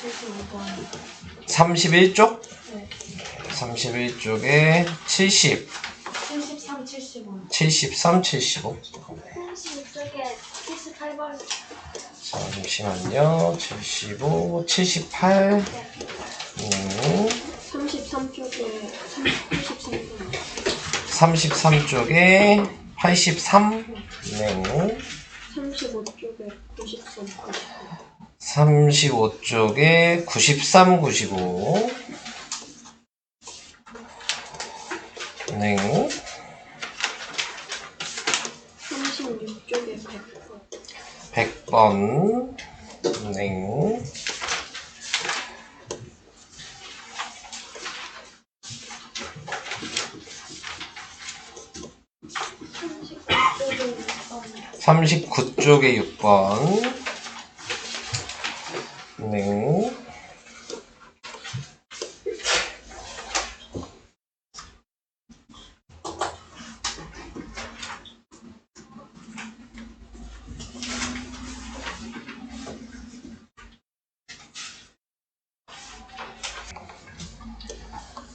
75번. 31쪽? 네. 31쪽에 70. 73, 75. 73, 75. 36쪽에 78번. 자, 잠시만요. 75, 78. 33쪽에 83번. 33쪽에 83. 네. 35쪽에 93, 35쪽에 93, 95. 네. 36쪽에 100번. 네. 39쪽에 6번. 네.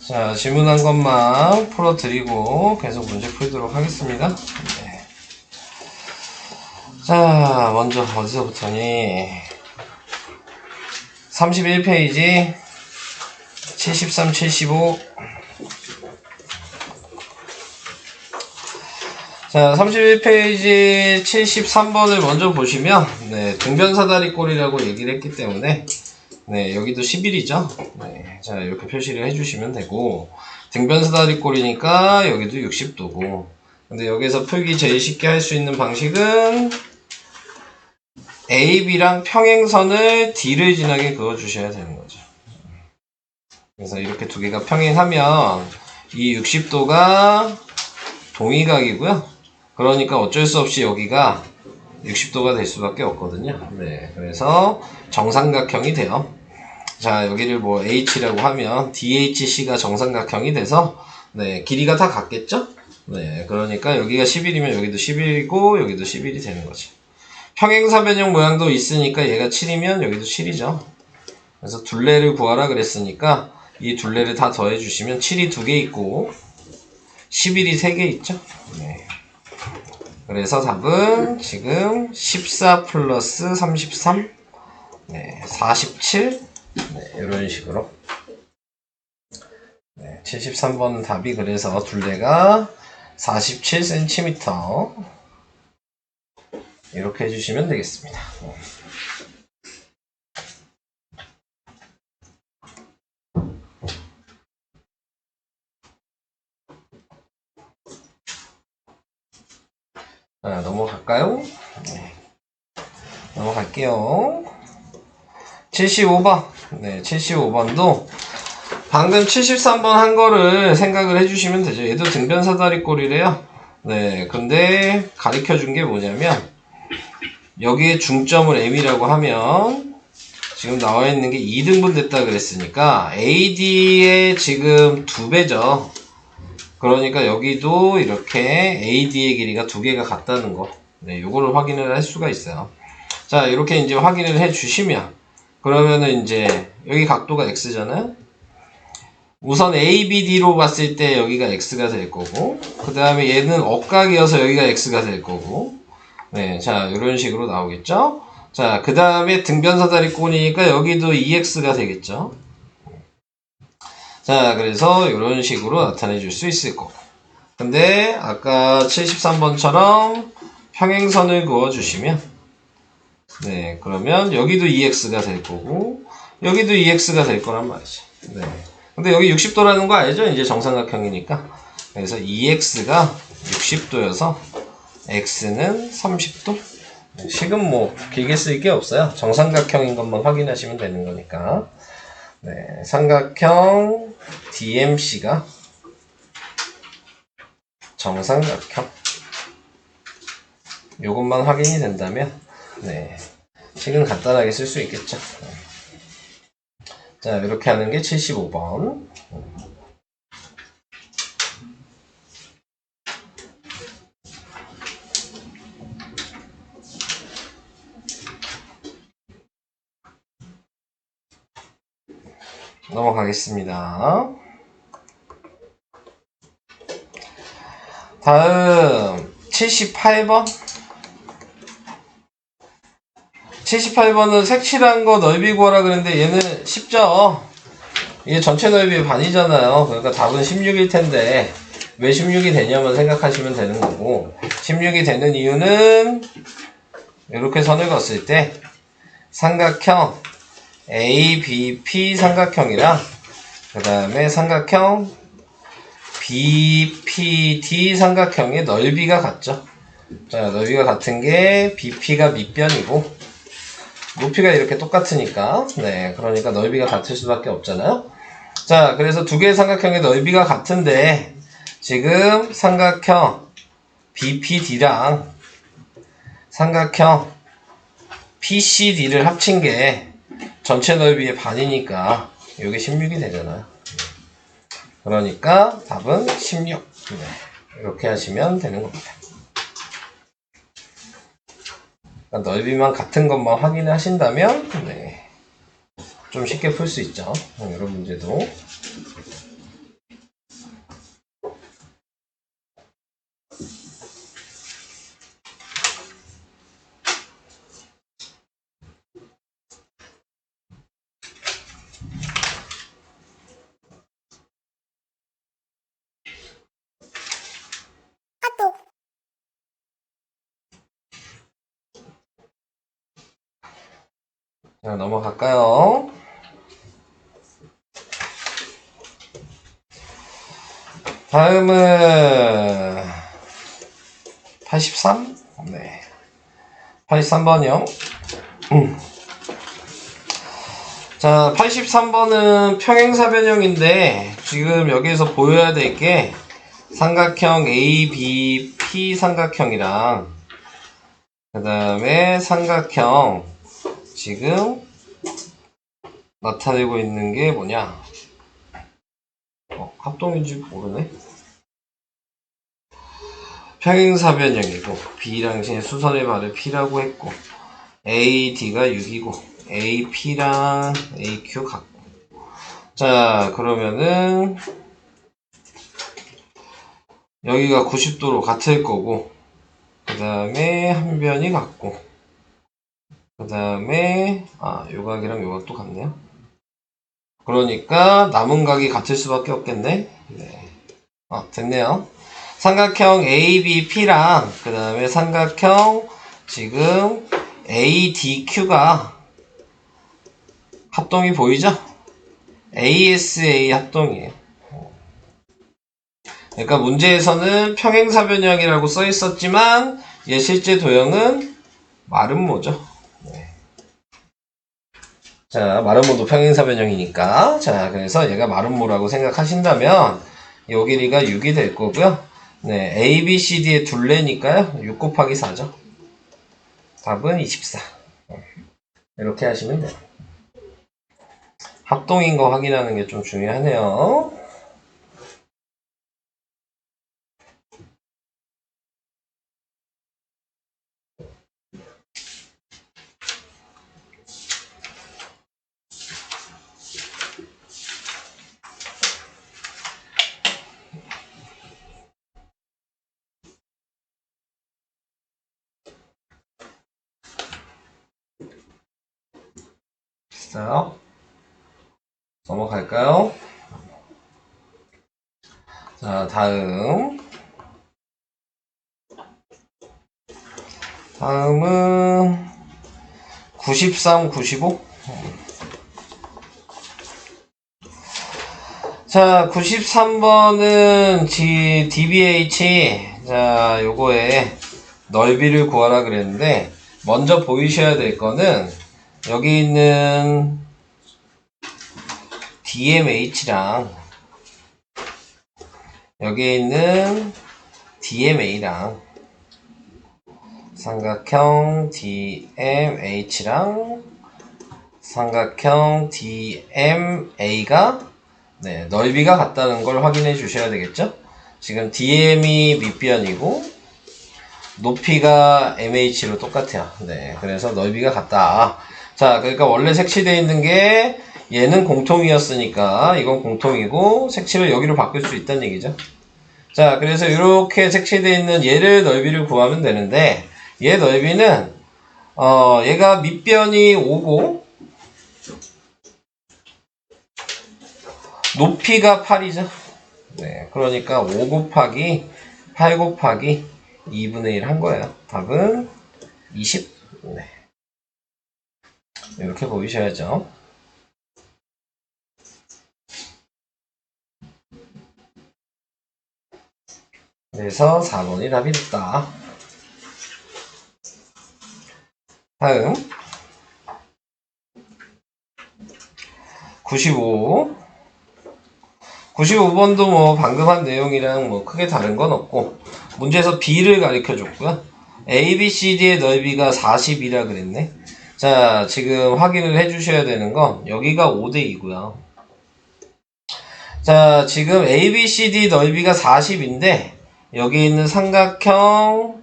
자, 질문한 것만 풀어드리고 계속 문제 풀도록 하겠습니다. 네. 자, 먼저 어디서부터니? 31페이지 73, 75. 자, 31페이지 73번을 먼저 보시면, 네, 등변사다리꼴이라고 얘기를 했기 때문에, 네, 여기도 11이죠. 네, 자, 이렇게 표시를 해주시면 되고, 등변사다리꼴이니까 여기도 60도고, 근데 여기서 풀기 제일 쉽게 할 수 있는 방식은 AB랑 평행선을 D를 지나게 그어주셔야 되는 거죠. 그래서 이렇게 두 개가 평행하면 이 60도가 동의각이고요. 그러니까 어쩔 수 없이 여기가 60도가 될 수밖에 없거든요. 네, 그래서 정삼각형이 돼요. 자, 여기를 뭐 H라고 하면 DHC가 정삼각형이 돼서 네, 길이가 다 같겠죠? 네, 그러니까 여기가 11이면 여기도 11이고 여기도 11이 되는 거죠. 평행사변형 모양도 있으니까 얘가 7이면 여기도 7이죠. 그래서 둘레를 구하라 그랬으니까 이 둘레를 다 더해주시면 7이 2개 있고 11이 3개 있죠. 네. 그래서 답은 지금 14 플러스 33, 네, 47, 네, 이런 식으로. 네, 73번 답이 그래서 둘레가 47cm. 이렇게 해주시면 되겠습니다. 자, 넘어갈까요? 네. 넘어갈게요. 75번. 네, 75번도 방금 73번 한 거를 생각을 해주시면 되죠. 얘도 등변사다리꼴이래요. 네, 근데 가르쳐 준 게 뭐냐면, 여기에 중점을 M이라고 하면, 지금 나와 있는 게 2등분 됐다 그랬으니까, AD의 지금 2배죠. 그러니까 여기도 이렇게 AD의 길이가 2개가 같다는 거. 네, 요거를 확인을 할 수가 있어요. 자, 이렇게 이제 확인을 해 주시면, 그러면은 이제, 여기 각도가 X잖아요? 우선 ABD로 봤을 때 여기가 X가 될 거고, 그 다음에 얘는 억각이어서 여기가 X가 될 거고, 네, 자, 이런 식으로 나오겠죠? 자, 그 다음에 등변사다리꼴이니까 여기도 EX가 되겠죠? 자, 그래서 이런 식으로 나타내 줄 수 있을 거고. 근데 아까 73번처럼 평행선을 그어주시면, 네, 그러면 여기도 EX가 될 거고, 여기도 EX가 될 거란 말이죠. 네. 근데 여기 60도라는 거 알죠? 이제 정삼각형이니까. 그래서 EX가 60도여서 X는 30도. 식은 뭐 길게 쓸 게 없어요. 정삼각형인 것만 확인하시면 되는 거니까. 네, 삼각형 DMC가 정삼각형. 요것만 확인이 된다면, 네, 식은 간단하게 쓸 수 있겠죠. 자, 이렇게 하는 게 75번. 넘어가겠습니다. 다음 78번. 78번은 색칠한 거 넓이 구하라 그랬는데 얘는 쉽죠? 이게 전체 넓이의 반이잖아요. 그러니까 답은 16일 텐데 왜 16이 되냐만 생각하시면 되는 거고, 16이 되는 이유는 이렇게 선을 그었을 때 삼각형 ABP 삼각형이랑 그 다음에 삼각형 BPD 삼각형의 넓이가 같죠. 자, 넓이가 같은 게 BP가 밑변이고 높이가 이렇게 똑같으니까, 네, 그러니까 넓이가 같을 수밖에 없잖아요. 자, 그래서 두 개의 삼각형의 넓이가 같은데 지금 삼각형 BPD랑 삼각형 PCD를 합친 게 전체 넓이의 반이니까 이게 16이 되잖아요. 그러니까 답은 16. 네, 이렇게 하시면 되는 겁니다. 그러니까 넓이만 같은 것만 확인하신다면 네, 좀 쉽게 풀 수 있죠. 이런 문제도. 자, 넘어갈까요? 다음은 83? 네. 83번이요. 자, 83번은 평행사변형인데 지금 여기에서 보여야 될 게 삼각형 ABP 삼각형이랑 그 다음에 삼각형 지금 나타내고 있는 게 뭐냐? 합동인지 모르네. 평행사변형이고 B랑 C의 수선의 발을 P라고 했고 AD가 6이고 AP랑 AQ 같고. 자, 그러면은 여기가 90도로 같을 거고 그 다음에 한 변이 같고 그 다음에 요 각이랑 요 각도 같네요. 그러니까 남은 각이 같을 수밖에 없겠네. 네. 됐네요. 삼각형 ABP랑 그 다음에 삼각형 지금 ADQ가 합동이 보이죠? ASA 합동이에요. 그러니까 문제에서는 평행사변형이라고 써 있었지만 얘 실제 도형은 마름모죠. 네. 자, 마름모도 평행사변형이니까. 자, 그래서 얘가 마름모라고 생각하신다면 요 길이가 6이 될 거고요. 네, A, B, C, D의 둘레니까요. 6 곱하기 4죠. 답은 24. 이렇게 하시면 돼요. 합동인 거 확인하는 게 좀 중요하네요. 됐어요? 넘어갈까요? 자, 다음은 93, 95. 자, 93번은 DBH. 자, 요거에 넓이를 구하라 그랬는데 먼저 보이셔야 될 거는 여기 있는 DMH랑 여기 있는 DMA랑 삼각형 DMH랑 삼각형 DMA가 네, 넓이가 같다는 걸 확인해 주셔야 되겠죠? 지금 DM이 밑변이고 높이가 MH로 똑같아요. 네, 그래서 넓이가 같다. 자, 그러니까 원래 색칠되어 있는 게 얘는 공통이었으니까 이건 공통이고 색칠을 여기로 바꿀 수 있다는 얘기죠. 자, 그래서 이렇게 색칠되어 있는 얘를 넓이를 구하면 되는데 얘 넓이는 얘가 밑변이 5고 높이가 8이죠. 네, 그러니까 5 곱하기 8 곱하기 2분의 1 한 거예요. 답은 20. 네. 이렇게 보이셔야죠. 그래서 4번이 답이 됐다. 다음 95. 95번도 뭐 방금 한 내용이랑 뭐 크게 다른 건 없고 문제에서 B를 가르쳐 줬고요. A, B, C, D의 넓이가 40이라 그랬네. 자, 지금 확인을 해 주셔야 되는 건 여기가 5대 2고요. 자, 지금 A, B, C, D 넓이가 40인데 여기 있는 삼각형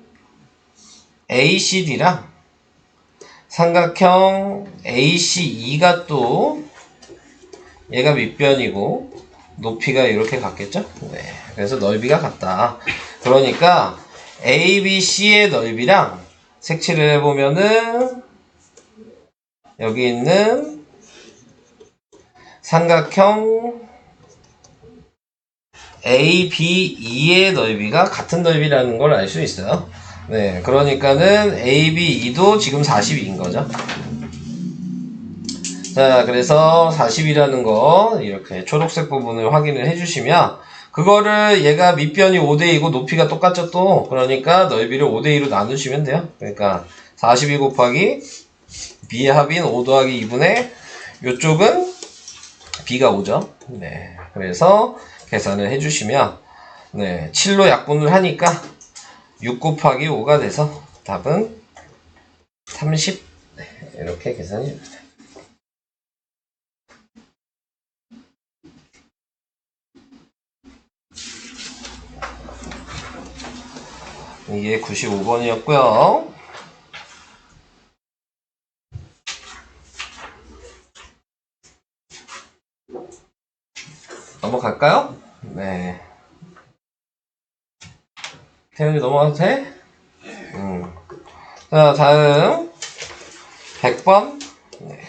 ACD랑 삼각형 ACE가 또 얘가 밑변이고 높이가 이렇게 같겠죠? 네. 그래서 넓이가 같다. 그러니까 ABC의 넓이랑 색칠을 해보면은 여기 있는 삼각형 ABE의 넓이가 같은 넓이라는 걸 알 수 있어요. 네. 그러니까는 ABE도 지금 40인 거죠. 자, 그래서 40이라는 거 이렇게 초록색 부분을 확인을 해주시면 그거를 얘가 밑변이 5대2고 높이가 똑같죠 또. 그러니까 넓이를 5대2로 나누시면 돼요. 그러니까 42 곱하기 B의 합인 5 더하기 2분의 요쪽은 B가 5죠. 네, 그래서 계산을 해주시면 네, 7로 약분을 하니까 6 곱하기 5가 돼서 답은 30. 네, 이렇게 계산이 됩니다. 이게 95번이었고요. 넘어갈까요? 네. 태연이 넘어가도 돼? 자, 다음 100번. 네.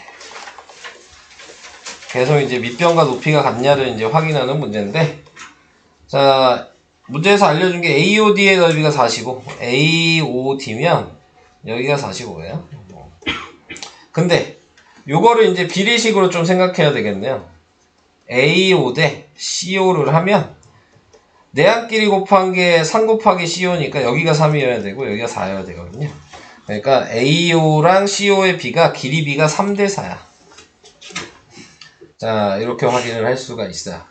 계속 이제 밑변과 높이가 같냐를 이제 확인하는 문제인데, 자, 문제에서 알려준 게 AOD의 넓이가 45, AOD면 여기가 45예요. 근데 요거를 이제 비례식으로 좀 생각해야 되겠네요. AO 대 CO를 하면 내항끼리 곱한 게 3 곱하기 CO니까 여기가 3이어야 되고 여기가 4여야 되거든요. 그러니까 AO랑 CO의 비가 길이 비가 3대 4야. 자, 이렇게 확인을 할 수가 있어요.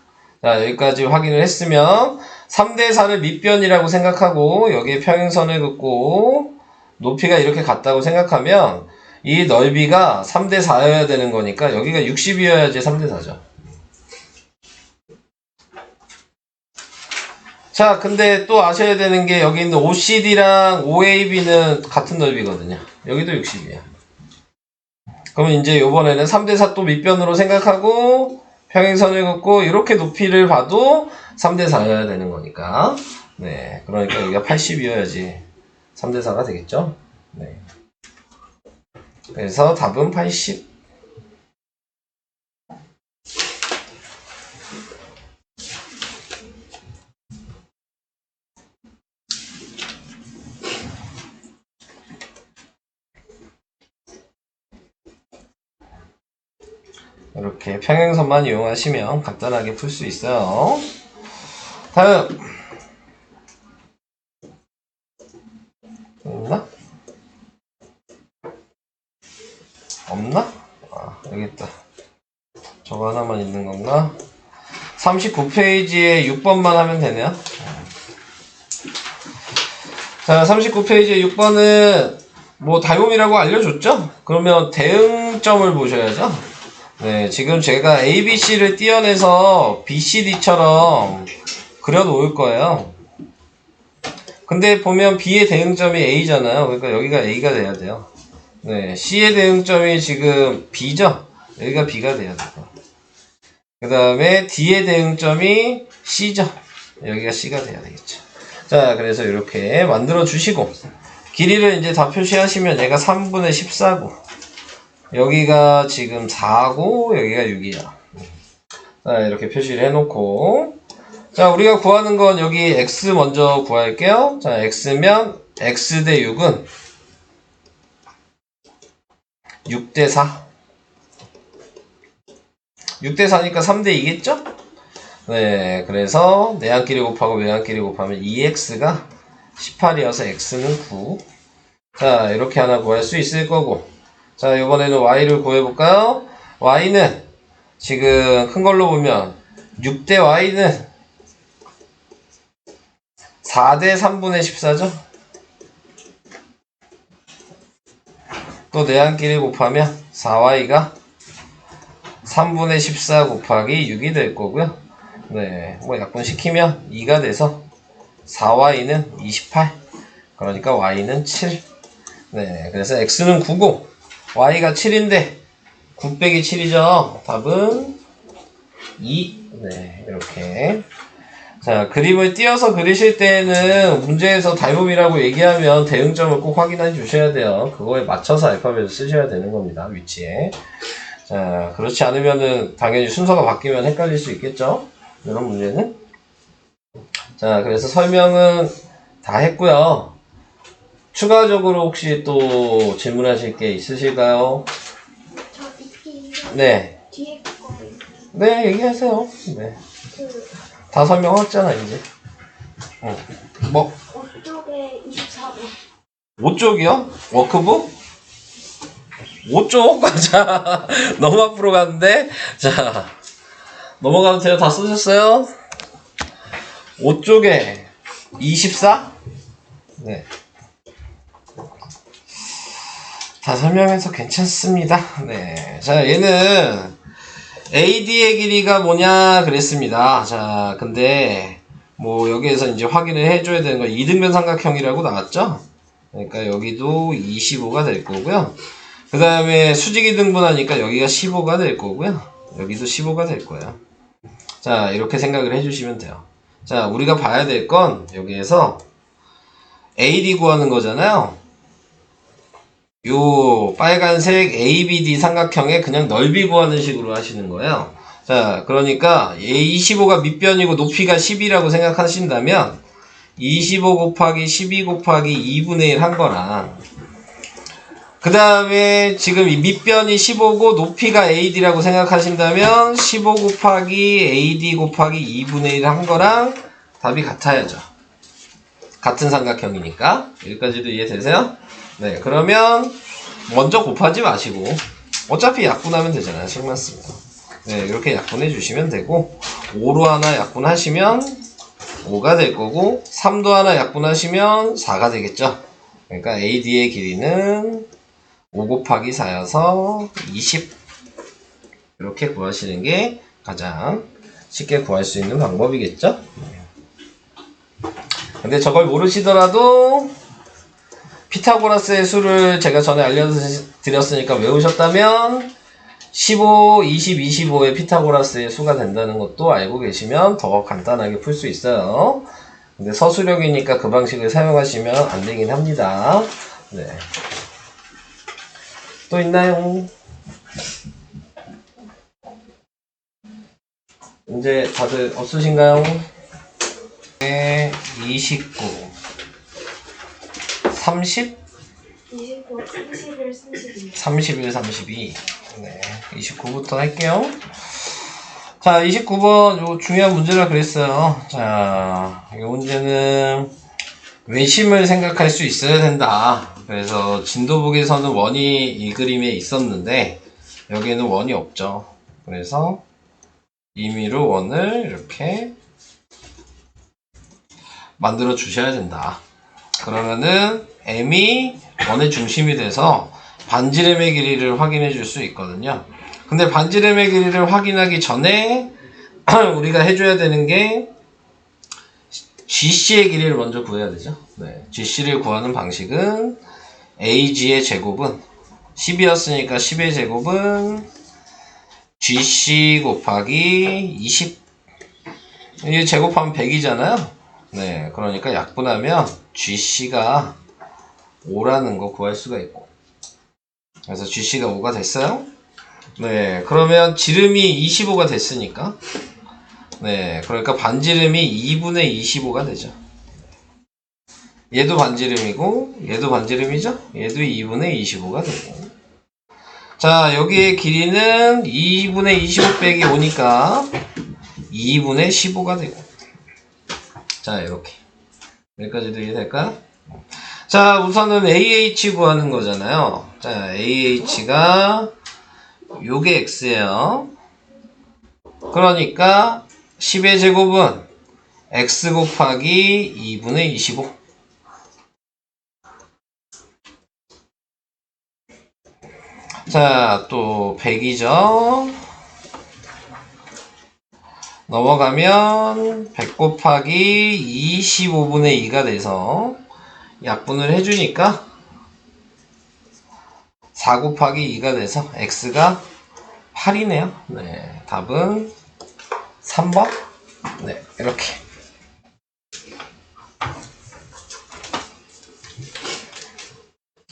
자, 여기까지 확인을 했으면 3대 4를 밑변이라고 생각하고 여기에 평행선을 긋고 높이가 이렇게 같다고 생각하면 이 넓이가 3대 4여야 되는 거니까 여기가 60이어야지 3대 4죠. 자, 근데 또 아셔야 되는 게 여기 있는 OCD랑 OAB는 같은 넓이거든요. 여기도 60이야. 그러면 이제 요번에는 3대 4 또 밑변으로 생각하고 평행선을 긋고 이렇게 높이를 봐도 3대 4여야 되는 거니까. 네, 그러니까 여기가 80이어야지 3대 4가 되겠죠. 네. 그래서 답은 80. 이렇게 평행선만 이용하시면 간단하게 풀 수 있어요. 다음 있나? 없나? 아, 여기 있다. 저거 하나만 있는 건가? 39페이지에 6번만 하면 되네요. 자, 39페이지에 6번은 뭐 다용이라고 알려줬죠? 그러면 대응점을 보셔야죠. 네, 지금 제가 ABC를 띄어내서 BCD처럼 그려 놓을 거예요. 근데 보면 B의 대응점이 A잖아요. 그러니까 여기가 A가 돼야 돼요. 네, C의 대응점이 지금 B죠? 여기가 B가 돼야 돼요. 그 다음에 D의 대응점이 C죠. 여기가 C가 돼야 되겠죠. 자, 그래서 이렇게 만들어 주시고, 길이를 이제 다 표시하시면 얘가 3분의 14고, 여기가 지금 4고, 여기가 6이야. 자, 이렇게 표시를 해놓고, 자, 우리가 구하는 건 여기 X 먼저 구할게요. 자, X면, X 대 6은 6 대 4. 6 대 4니까 3 대 2겠죠? 네, 그래서 내항끼리 곱하고 외항끼리 곱하면 2x가 18이어서 x는 9. 자, 이렇게 하나 구할 수 있을 거고. 자, 이번에는 y를 구해볼까요? y는 지금 큰 걸로 보면 6 대 y는 4 대 3분의 14죠? 또 내항끼리 곱하면 4y가 3분의 14 곱하기 6이 될 거고요. 네, 뭐 약분시키면 2가 돼서 4y는 28. 그러니까 y는 7. 네, 그래서 x는 9고 y가 7인데 9 빼기 7이죠. 답은 2. 네, 이렇게. 자, 그림을 띄어서 그리실 때는 문제에서 닮음이라고 얘기하면 대응점을 꼭 확인해 주셔야 돼요. 그거에 맞춰서 알파벳을 쓰셔야 되는 겁니다. 위치에. 자, 그렇지 않으면은 당연히 순서가 바뀌면 헷갈릴 수 있겠죠? 이런 문제는. 자, 그래서 설명은 다 했고요. 추가적으로 혹시 또 질문하실 게 있으실까요? 저 있긴 네. 뒤에 거 네, 얘기하세요. 네. 그 다 설명했잖아, 이제. 뭐, 5쪽에 24번 5쪽이요? 워크북? 5쪽? 자, 너무 앞으로 갔는데. 자, 넘어가도 돼요? 다 쓰셨어요? 5쪽에 24? 네. 다 설명해서 괜찮습니다. 네. 자, 얘는 AD의 길이가 뭐냐 그랬습니다. 자, 근데 뭐 여기에서 이제 확인을 해줘야 되는 건 이등변 삼각형이라고 나왔죠? 그러니까 여기도 25가 될 거고요. 그 다음에 수직이 등분하니까 여기가 15가 될 거고요. 여기도 15가 될 거예요. 자, 이렇게 생각을 해주시면 돼요. 자, 우리가 봐야 될 건 여기에서 AD 구하는 거잖아요. 요 빨간색 ABD 삼각형의 그냥 넓이 구하는 식으로 하시는 거예요. 자, 그러니까 25가 밑변이고 높이가 10이라고 생각하신다면 25 곱하기 12 곱하기 2분의 1 한 거랑 그 다음에 지금 이 밑변이 15고 높이가 AD라고 생각하신다면 15 곱하기 AD 곱하기 2분의 1 한 거랑 답이 같아야죠. 같은 삼각형이니까. 여기까지도 이해되세요? 네, 그러면 먼저 곱하지 마시고 어차피 약분하면 되잖아요. 식만 쓰면. 네, 이렇게 약분해 주시면 되고 5로 하나 약분하시면 5가 될 거고 3도 하나 약분하시면 4가 되겠죠. 그러니까 AD의 길이는 5 곱하기 4여서 20. 이렇게 구하시는 게 가장 쉽게 구할 수 있는 방법이겠죠. 근데 저걸 모르시더라도 피타고라스의 수를 제가 전에 알려드렸으니까 외우셨다면 15, 20, 25의 피타고라스의 수가 된다는 것도 알고 계시면 더 간단하게 풀 수 있어요. 근데 서술형이니까 그 방식을 사용하시면 안 되긴 합니다. 네. 또 있나요? 이제 다들 없으신가요? 네, 29 30? 29, 31, 32 31, 32. 네, 29부터 할게요. 자, 29번, 요 중요한 문제라 그랬어요. 자, 이 문제는 외심을 생각할 수 있어야 된다. 그래서 진도북에서는 원이 이 그림에 있었는데, 여기에는 원이 없죠. 그래서 임의로 원을 이렇게 만들어 주셔야 된다. 그러면은 m이 원의 중심이 돼서 반지름의 길이를 확인해 줄 수 있거든요. 근데 반지름의 길이를 확인하기 전에 우리가 해줘야 되는 게 GC의 길이를 먼저 구해야 되죠. 네, GC를 구하는 방식은 AG의 제곱은 10이었으니까 10의 제곱은 GC 곱하기 20. 이게 제곱하면 100이잖아요. 네, 그러니까 약분하면 GC가 5라는 거 구할 수가 있고. 그래서 GC가 5가 됐어요. 네, 그러면 지름이 25가 됐으니까. 네, 그러니까 반지름이 2분의 25가 되죠. 얘도 반지름이고, 얘도 반지름이죠? 얘도 2분의 25가 되고. 자, 여기의 길이는 2분의 25 빼기 5니까 2분의 15가 되고. 자, 이렇게. 여기까지도 이해될까요? 자, 우선은 AH 구하는 거잖아요. 자, AH가 요게 X예요. 그러니까 10의 제곱은 X 곱하기 2분의 25. 자, 또 100이죠. 넘어가면 100 곱하기 25분의 2가 돼서 약분을 해주니까 4 곱하기 2가 돼서 x가 8이네요. 네, 답은 3번. 네, 이렇게.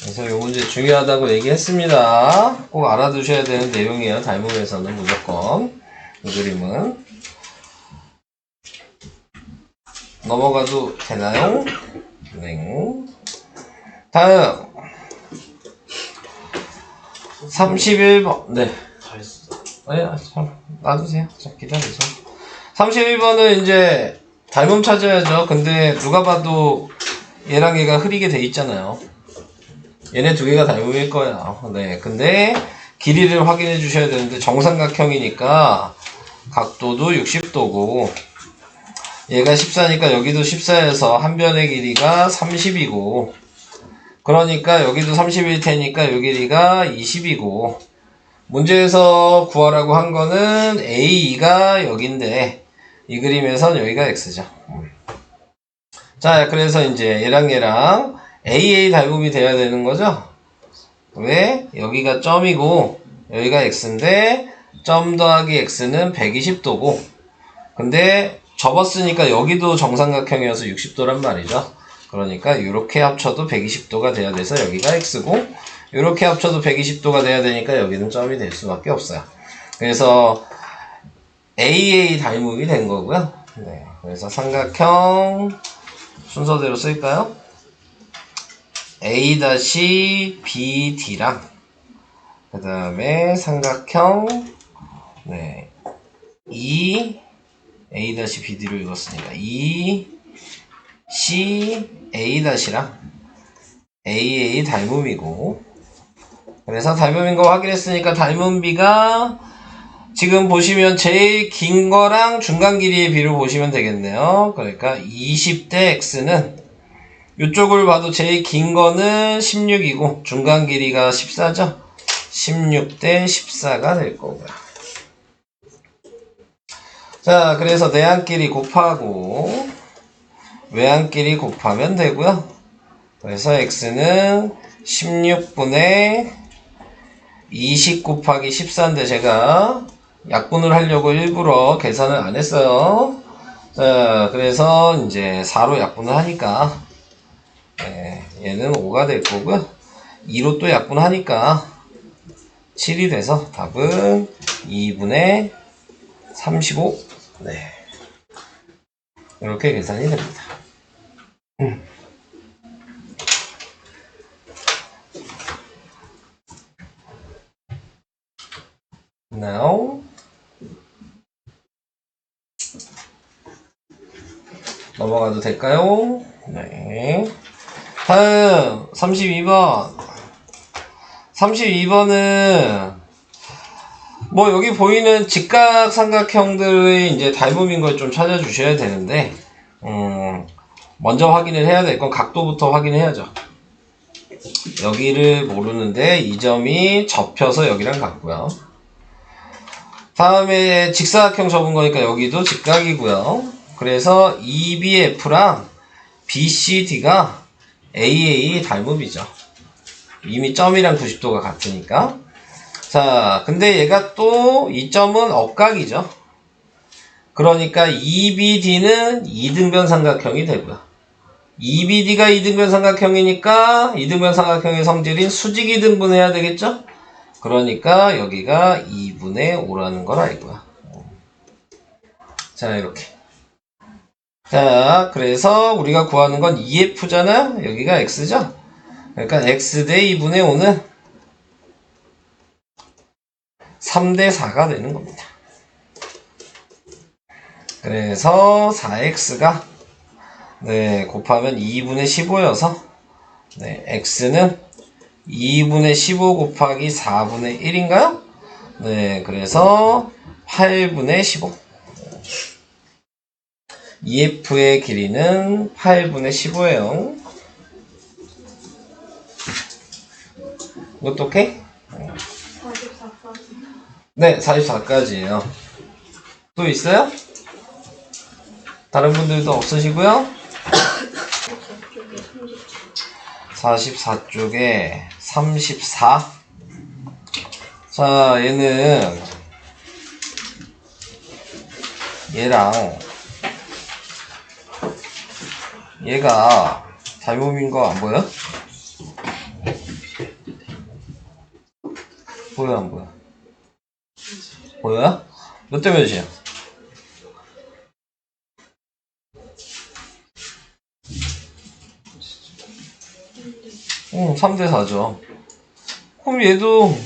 그래서 이 문제 중요하다고 얘기했습니다. 꼭 알아두셔야 되는 내용이에요. 닮음에서는 무조건. 이 그림은. 넘어가도 되나요? 네. 다음 31번. 네. 잘했어. 네, 놔두세요. 자, 기다리세요. 31번은 이제 닮음 찾아야죠. 근데 누가 봐도 얘랑 얘가 흐리게 돼 있잖아요. 얘네 두 개가 닮음일 거야. 네. 근데 길이를 확인해 주셔야 되는데 정삼각형이니까 각도도 60도고 얘가 14니까 여기도 14에서 한 변의 길이가 30이고 그러니까 여기도 30일 테니까 요 길이가 20이고 문제에서 구하라고 한 거는 A가 여긴데 이 그림에선 여기가 X죠. 자, 그래서 이제 얘랑 AA 닮음이 돼야 되는 거죠. 왜? 여기가 점이고 여기가 X인데 점 더하기 X는 120도고 근데 접었으니까 여기도 정삼각형이어서 60도란 말이죠. 그러니까 이렇게 합쳐도 120도가 돼야 돼서 여기가 X고 이렇게 합쳐도 120도가 돼야 되니까 여기는 점이 될 수밖에 없어요. 그래서 AA 닮음이 된 거고요. 네, 그래서 삼각형 순서대로 쓸까요? A-BD랑 그 다음에 삼각형 네, A-BD로 읽었으니까 CA-랑 AA 닮음이고 그래서 닮음인 거 확인했으니까 닮음비가 지금 보시면 제일 긴 거랑 중간 길이의 비를 보시면 되겠네요. 그러니까 20대 X는 이쪽을 봐도 제일 긴 거는 16이고 중간 길이가 14죠. 16대 14가 될 거고요. 자, 그래서 내항끼리 곱하고 외항끼리 곱하면 되고요. 그래서 x는 16분의 20 곱하기 14인데 제가 약분을 하려고 일부러 계산을 안 했어요. 자, 그래서 이제 4로 약분을 하니까 네, 얘는 5가 될 거고요. 2로 또 약분하니까 7이 돼서 답은 2분의 35. 네. 이렇게 계산이 됩니다. Now 넘어가도 될까요? 네. 다음 32번. 32번은 뭐 여기 보이는 직각 삼각형들의 이제 닮음인 걸 좀 찾아주셔야 되는데 먼저 확인을 해야 될 건 각도부터 확인해야죠. 여기를 모르는데 이 점이 접혀서 여기랑 같고요. 다음에 직사각형 접은 거니까 여기도 직각이고요. 그래서 EBF랑 BCD가 AA 닮음이죠. 이미 점이랑 90도가 같으니까. 자, 근데 얘가 또 이 점은 억각이죠. 그러니까 EBD는 이등변 삼각형이 되고요. EBD가 이등변 삼각형이니까 이등변 삼각형의 성질인 수직 이등분해야 되겠죠? 그러니까 여기가 2분의 5라는 걸 알고요. 자, 이렇게. 자, 그래서 우리가 구하는 건 EF잖아? 여기가 X죠? 그러니까 X 대 2분의 5는 3대 4가 되는 겁니다. 그래서 4X가 네, 곱하면 2분의 15여서 네, X는 2분의 15 곱하기 4분의 1인가요? 네, 그래서 8분의 15. EF의 길이는 8분의 15예요. 이것도 오케이? 44까지. 네, 44까지예요. 또 있어요? 다른 분들도 없으시고요. 44쪽에 34. 자, 얘는 얘랑 얘가 닮음인 거 안 보여? 보여 안 보여? 보여요? 몇 대 몇이야? 응, 3대 4죠. 그럼 얘도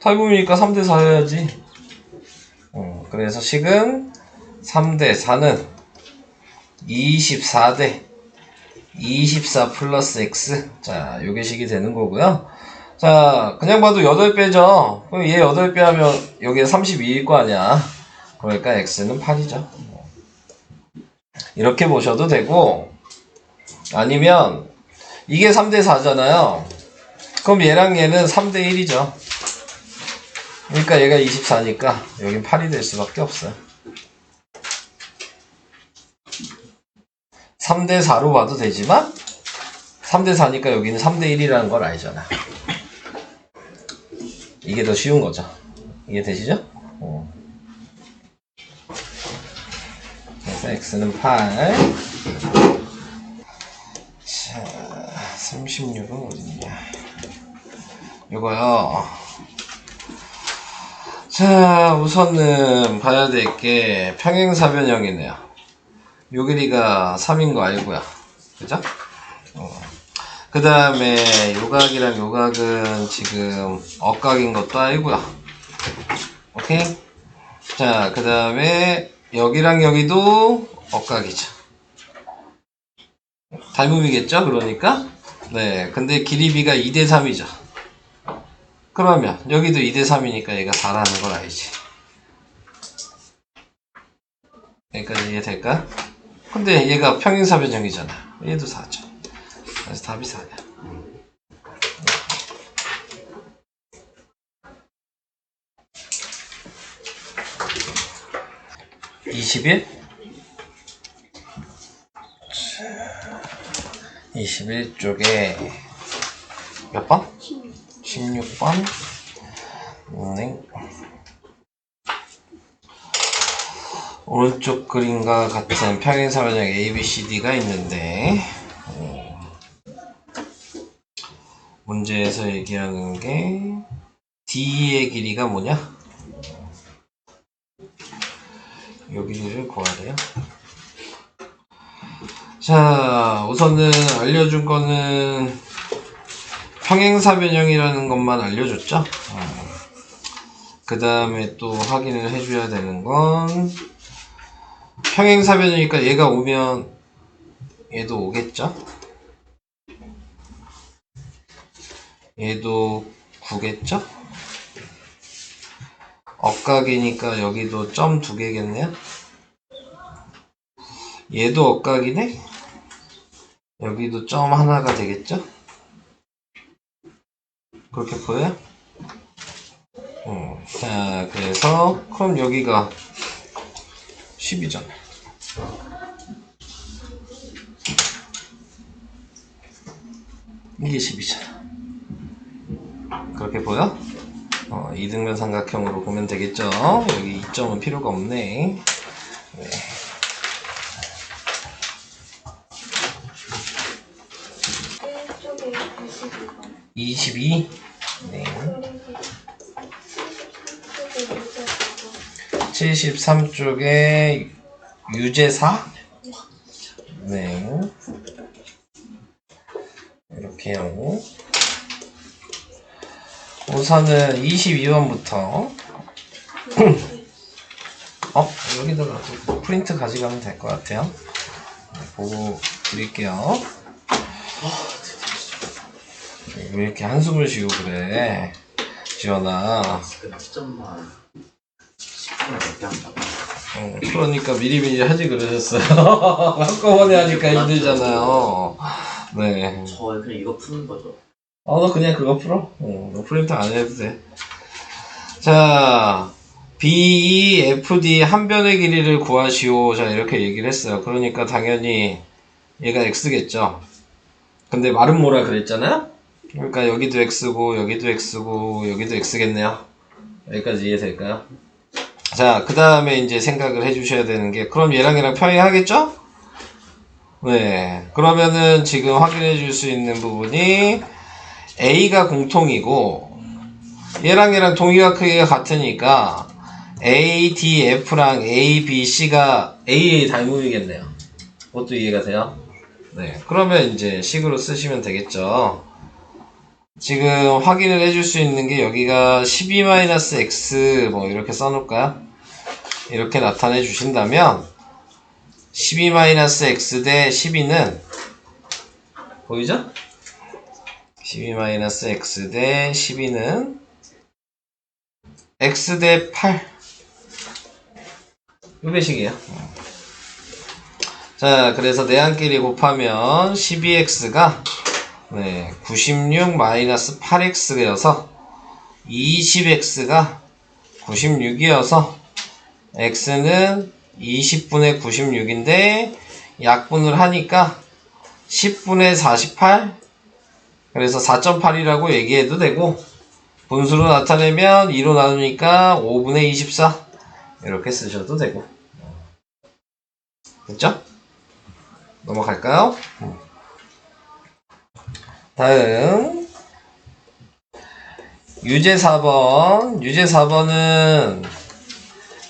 닮음이니까 3대 4 해야지. 그래서 식은 3대 4는 24대 24 플러스 x. 자, 요게 식이 되는 거고요. 자, 그냥 봐도 8배죠. 그럼 얘 8배 하면 여기에 32일 거 아니야. 그러니까 x는 8이죠. 이렇게 보셔도 되고, 아니면 이게 3대 4잖아요. 그럼 얘랑 얘는 3대 1이죠. 그러니까 얘가 24니까 여긴 8이 될 수밖에 없어요. 3대 4로 봐도 되지만 3대 4니까 여기는 3대 1이라는 걸 알잖아. 이게 더 쉬운 거죠. 이게 되시죠? 그래서 x는 8. 자, 36은 어딨냐. 이거요. 자, 우선은 봐야 될 게 평행사변형이네요. 요 길이가 3인 거 알고요. 그죠? 그 다음에 요각이랑 요각은 지금 억각인 것도 알고요. 오케이? 자, 그 다음에 여기랑 여기도 억각이죠. 닮음이겠죠? 그러니까? 네, 근데 길이비가 2대 3이죠. 그러면 여기도 2대 3이니까 얘가 4라는 걸 알지. 여기까지 이해될까? 근데 얘가 평행사변형이잖아. 얘도 4죠. 그래서 답이 4냐. 21? 21쪽에 몇 번? 16번? 네. 오른쪽 그림과 같은 평행사변형 ABCD가 있는데 문제에서 얘기하는 게 D의 길이가 뭐냐? 요 길이를 구해야 돼요. 자, 우선은 알려준 거는 평행사변형이라는 것만 알려줬죠. 그 다음에 또 확인을 해줘야 되는 건 평행사변이니까 얘가 오면 얘도 오겠죠? 얘도 9겠죠? 억각이니까 여기도 점 2개겠네요? 얘도 억각이네? 여기도 점 하나가 되겠죠? 그렇게 보여요? 자, 그래서 그럼 여기가 10이잖아. 이게 10이잖아. 그렇게 보여? 이등변 삼각형으로 보면 되겠죠. 여기 이점은 필요가 없네. 네. 왼쪽에 22번. 22. 네. 그리고 73쪽에 유제사. 네. 이렇게요. 우선은 22번부터 여기다가 프린트 가져가면 될 것 같아요. 네, 보고 드릴게요. 왜 이렇게 한숨을 쉬고 그래, 지원아. 점만 10분을 넘게 한다고. 그러니까 미리미리 하지 그러셨어요. 한꺼번에 하니까 힘들잖아요. 네. 저 그냥 이거 푸는 거죠. 너 그냥 그거 풀어. 너 프린트 안 해도 돼. 자, BEFD 한 변의 길이를 구하시오. 자, 이렇게 얘기를 했어요. 그러니까 당연히 얘가 X겠죠. 근데 말은 뭐라 그랬잖아요? 그러니까 여기도 X고, 여기도 X고, 여기도 X겠네요. 여기까지 이해될까요? 자, 그 다음에 이제 생각을 해주셔야 되는 게, 그럼 얘랑 평행하겠죠? 네. 그러면은 지금 확인해 줄 수 있는 부분이 A가 공통이고, 얘랑 동의가 크기가 같으니까, A, D, F랑 A, B, C가 AA 닮음이겠네요. 그것도 이해가 돼요? 네. 그러면 이제 식으로 쓰시면 되겠죠. 지금 확인을 해줄 수 있는 게 여기가 12-x 뭐 이렇게 써놓을까요? 이렇게 나타내 주신다면 12-x 대 12는 보이죠? 12-x 대 12는 x 대 8 요 배식이에요. 자, 그래서 내항끼리 곱하면 12x가 96-8x여서 20x가 96이어서 x는 20분의 96인데 약분을 하니까 10분의 48, 그래서 4.8이라고 얘기해도 되고, 분수로 나타내면 2로 나누니까 5분의 24 이렇게 쓰셔도 되고. 됐죠? 넘어갈까요? 다음 유제 4번. 유제 4번은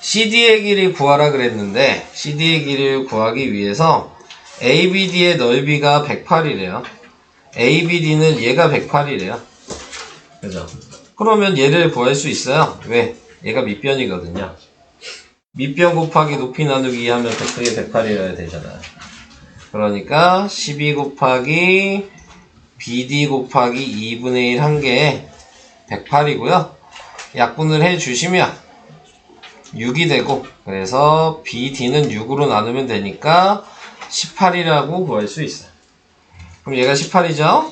CD의 길이 구하라 그랬는데, CD의 길이를 구하기 위해서 ABD의 넓이가 108이래요. ABD는 얘가 108이래요. 그죠? 그러면 얘를 구할 수 있어요. 왜? 얘가 밑변이거든요. 밑변 곱하기 높이 나누기 하면 그게 108이어야 되잖아요. 그러니까 12 곱하기 BD 곱하기 2분의 1 한 게 108이고요. 약분을 해주시면 6이 되고, 그래서 BD는 6으로 나누면 되니까 18이라고 구할 수 있어요. 그럼 얘가 18이죠?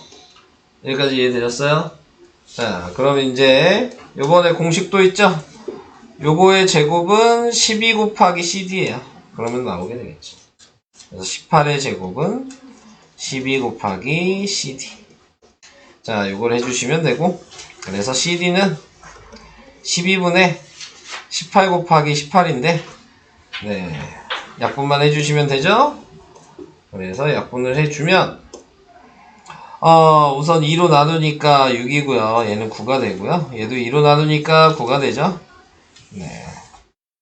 여기까지 이해되셨어요? 자, 그럼 이제 요번에 공식도 있죠? 요거의 제곱은 12 곱하기 CD예요. 그러면 나오게 되겠죠. 그래서 18의 제곱은 12 곱하기 CD. 자, 요걸 해주시면 되고, 그래서 CD는 12분의 18 곱하기 18인데, 약분만 해주시면 되죠? 그래서 약분을 해주면, 우선 2로 나누니까 6이고요. 얘는 9가 되고요. 얘도 2로 나누니까 9가 되죠? 네.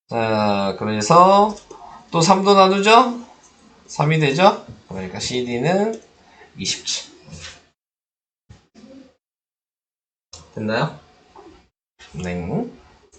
자, 그래서 또 3도 나누죠? 3이 되죠? 그러니까 CD는 27. 됐나요? 네.